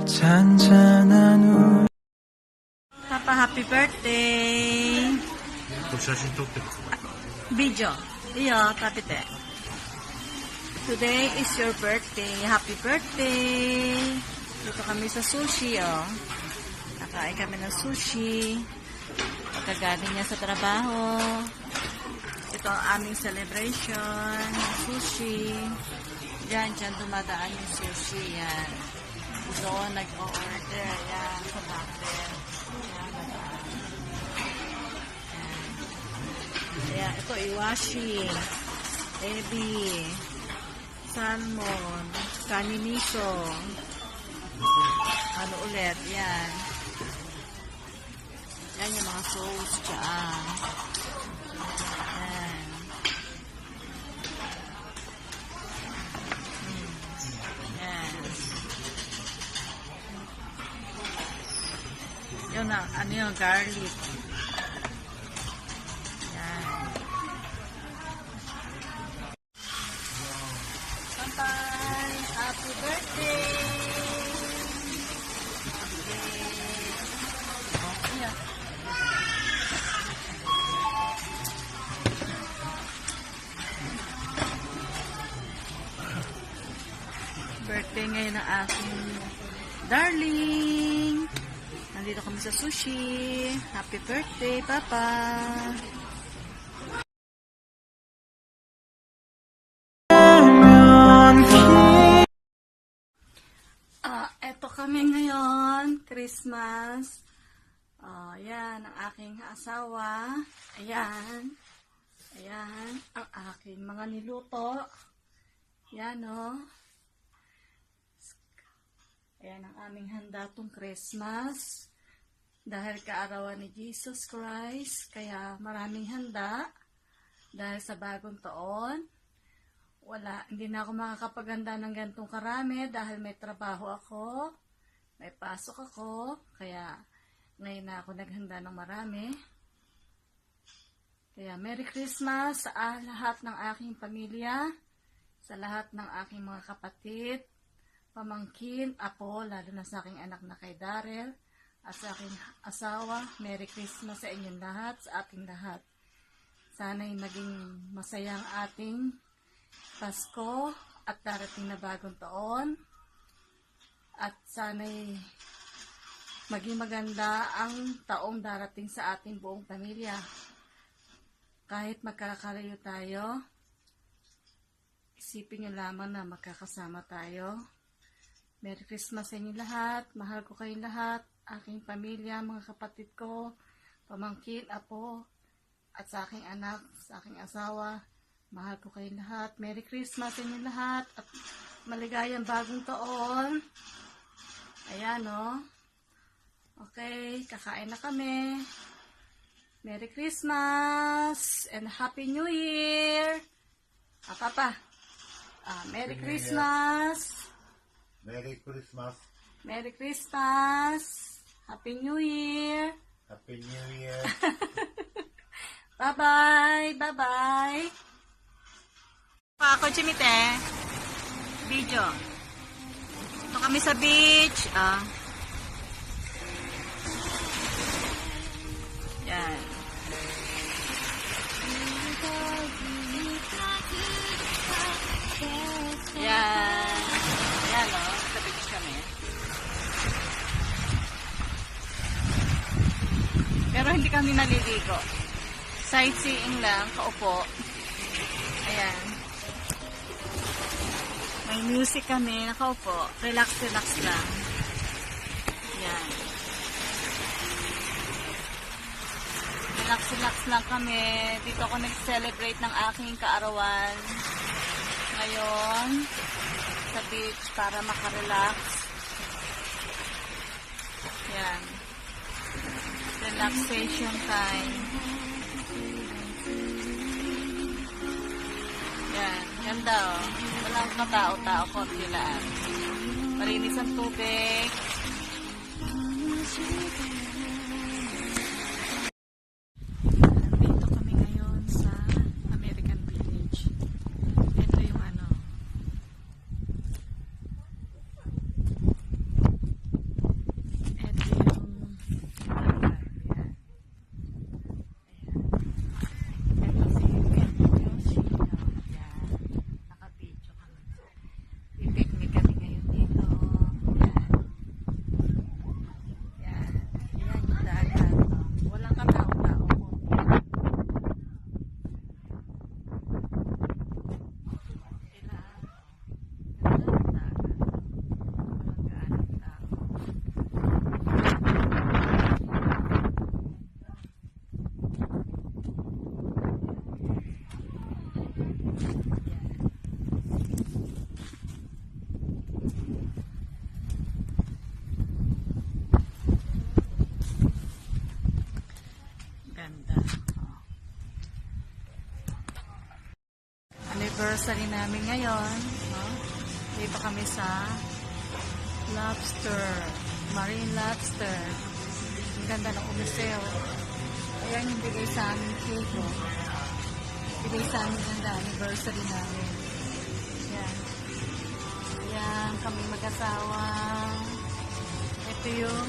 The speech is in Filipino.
잔잔한 우 Papa, happy birthday! 写真撮ってる。 Video. Iyo, kapite. Today is your birthday. Happy birthday! Dito kami sa sushi, oh. Nakain kami ng sushi. Pagkagaling niya sa trabaho. Ito ang aming celebration. Sushi. Diyan dumadaan yung sushi. Yan. Doon nag-order. Yan, sa bakit. Yan, nadaan. Yan. Ito, iwashi. Ebi. Salmon. Kaniniso. Ano ulit? Yan. Yan yung mga sauce dyan. Yan. Yan. Yun na, ano yung garlic. Yan. Bye-bye! Happy birthday! Birthday ngayon ng aking darling. Nandito kami sa sushi. Happy birthday, Papa. Eto kami ngayon. Christmas. Yan, ang aking asawa. Ayan. Ayan, ang aking mga niluto. Yan, oh. Ayan ang aming handa tong Christmas. Dahil kaarawan ni Jesus Christ. Kaya maraming handa. Dahil sa bagong taon. Hindi na ako makakapaghanda ng ganitong karami. Dahil may trabaho ako. May pasok ako. Kaya ngayon na ako naghanda ng marami. Kaya Merry Christmas sa lahat ng aking pamilya. Sa lahat ng aking mga kapatid. Pamangkin, apo, lalo na sa aking anak na kay Darrell, at sa aking asawa. Merry Christmas sa inyong lahat, sa ating lahat. Sana'y maging masaya ang ating Pasko at darating na bagong taon. At sana'y maging maganda ang taong darating sa ating buong pamilya. Kahit magkakalayo tayo, isipin nyo lamang na magkakasama tayo. Merry Christmas sa inyo lahat. Mahal ko kayong lahat. Aking pamilya, mga kapatid ko, pamangkin, apo, at sa aking anak, sa aking asawa. Mahal ko kayong lahat. Merry Christmas sa inyo lahat. At maligayang bagong taon. Ayan, oh. Okay, kakain na kami. Merry Christmas and Happy New Year. Papa. Merry Christmas. Merry Christmas. Merry Christmas. Happy New Year. Happy New Year. Bye-bye. Bye-bye. Ako, Chimite. Video. Ito kami sa beach. Yan. Yan. Yan, o. Sa beach kami. Pero hindi kami naliligo. Sightseeing lang, kaupo. Ayan. May music kami, nakaupo. Relax lang. Ayan. Relax lang kami. Dito ako nag-celebrate ng aking kaarawan. Ngayon, sa beach para makarelax. Yan. Relaxation time. Yan. Ganda, oh. Walang matao-tao, konti lang. Malinis ang tubig. Nandito kami ngayon sa American Village. Ito yung ano. Ganda. Oh. Anniversary namin ngayon. No? Dito kami sa lobster. Marine lobster. Ang ganda ng umuseo. Ayan yung bigay sa amin cake. Oh. Bigay sa amin ang anniversary namin. Ayan. Ayan kami mag-asawa. Ito yung